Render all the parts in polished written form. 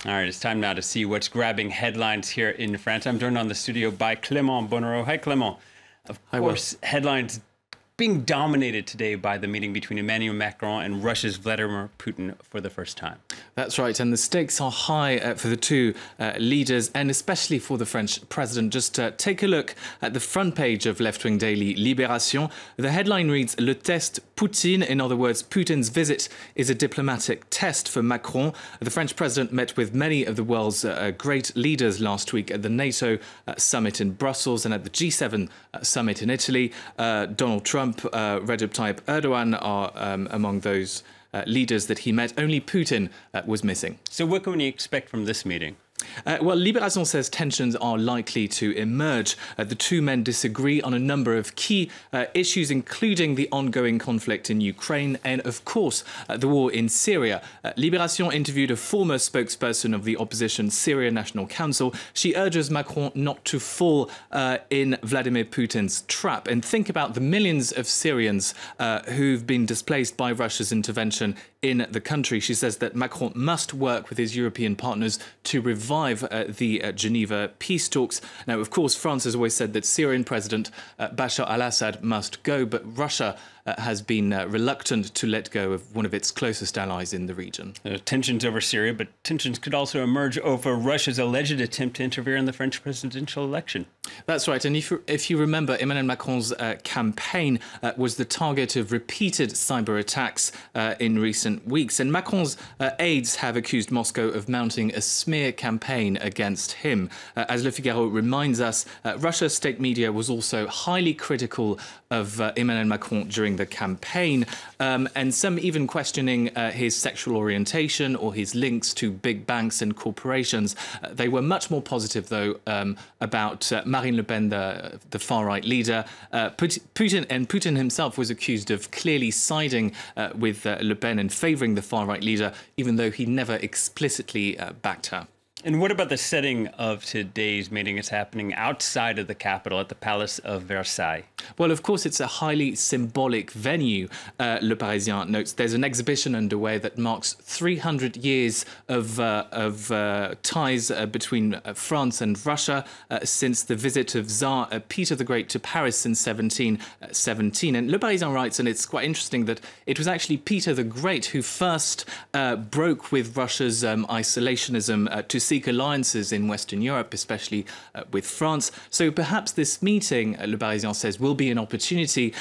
All right, it's time now to see what's grabbing headlines here in France. I'm joined on the studio by Clément Bonnereau. Hi, Clément. Of course, headlines being dominated today by the meeting between Emmanuel Macron and Russia's Vladimir Putin for the first time. That's right, and the stakes are high for the two leaders, and especially for the French president. Just take a look at the front page of left-wing daily Libération. The headline reads, "Le test Poutine," in other words, Putin's visit is a diplomatic test for Macron. The French president met with many of the world's great leaders last week at the NATO summit in Brussels and at the G7 summit in Italy. Donald Trump, Recep Tayyip Erdogan are among those leaders that he met. Only Putin was missing. So what can we expect from this meeting? Well, Libération says tensions are likely to emerge. The two men disagree on a number of key issues, including the ongoing conflict in Ukraine and, of course, the war in Syria. Libération interviewed a former spokesperson of the opposition Syria National Council. She urges Macron not to fall in Vladimir Putin's trap and think about the millions of Syrians who've been displaced by Russia's intervention in the country. She says that Macron must work with his European partners to revive the Geneva peace talks. Now, of course, France has always said that Syrian President Bashar al-Assad must go, but Russia has been reluctant to let go of one of its closest allies in the region. Tensions over Syria, but tensions could also emerge over Russia's alleged attempt to interfere in the French presidential election. That's right. And if you remember, Emmanuel Macron's campaign was the target of repeated cyber attacks in recent weeks. And Macron's aides have accused Moscow of mounting a smear campaign against him. As Le Figaro reminds us, Russia's state media was also highly critical of Emmanuel Macron during the campaign, and some even questioning his sexual orientation or his links to big banks and corporations. They were much more positive, though, about Marine Le Pen, the far-right leader. Putin himself was accused of clearly siding with Le Pen and favouring the far-right leader, even though he never explicitly backed her. And what about the setting of today's meeting? It's happening outside of the capital at the Palace of Versailles. Well, of course, it's a highly symbolic venue. Le Parisien notes there's an exhibition underway that marks 300 years of ties between France and Russia since the visit of Tsar Peter the Great to Paris in 1717. And Le Parisien writes, and it's quite interesting, that it was actually Peter the Great who first broke with Russia's isolationism to seek alliances in Western Europe, especially with France. So perhaps this meeting, Le Parisien says, will be an opportunity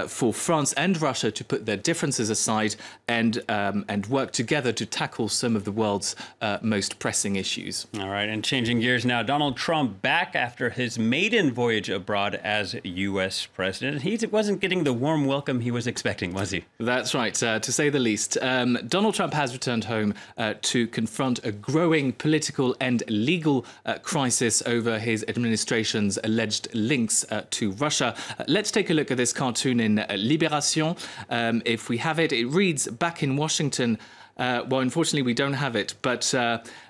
for France and Russia to put their differences aside and work together to tackle some of the world's most pressing issues. All right, and changing gears now, Donald Trump back after his maiden voyage abroad as U.S. president. He wasn't getting the warm welcome he was expecting, was he? That's right, to say the least. Donald Trump has returned home to confront a growing political and legal crisis over his administration's alleged links to Russia. Let's take a look at this cartoon in Libération. If we have it, it reads, "Back in Washington." Well, unfortunately, we don't have it, but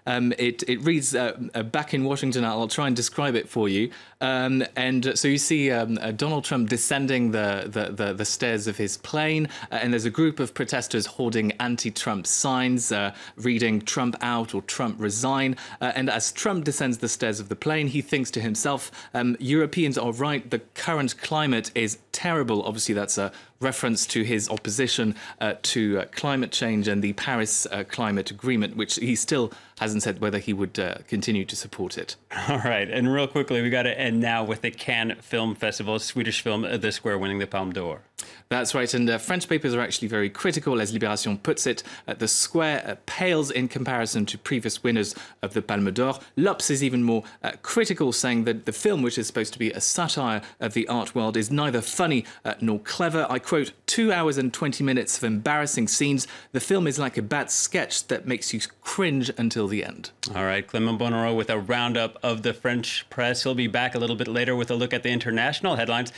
it reads "Back in Washington." I'll try and describe it for you. And so you see Donald Trump descending the stairs of his plane, and there's a group of protesters holding anti-Trump signs, reading "Trump out" or "Trump resign." And as Trump descends the stairs of the plane, he thinks to himself, Europeans are right, the current climate is terrible. Obviously, that's a reference to his opposition to climate change and the Paris Climate Agreement, which he still hasn't said whether he would continue to support it. All right, and real quickly, we got to end now with the Cannes Film Festival, Swedish film The Square winning the Palme d'Or. That's right, and French papers are actually very critical. As Libération puts it, the Square pales in comparison to previous winners of the Palme d'Or. L'Obs is even more critical, saying that the film, which is supposed to be a satire of the art world, is neither funny nor clever. I quote, 2 hours and 20 minutes of embarrassing scenes. The film is like a bad sketch that makes you cringe until the end. All right, Clément Bonnereau with a roundup of the French press. He'll be back a little bit later with a look at the international headlines.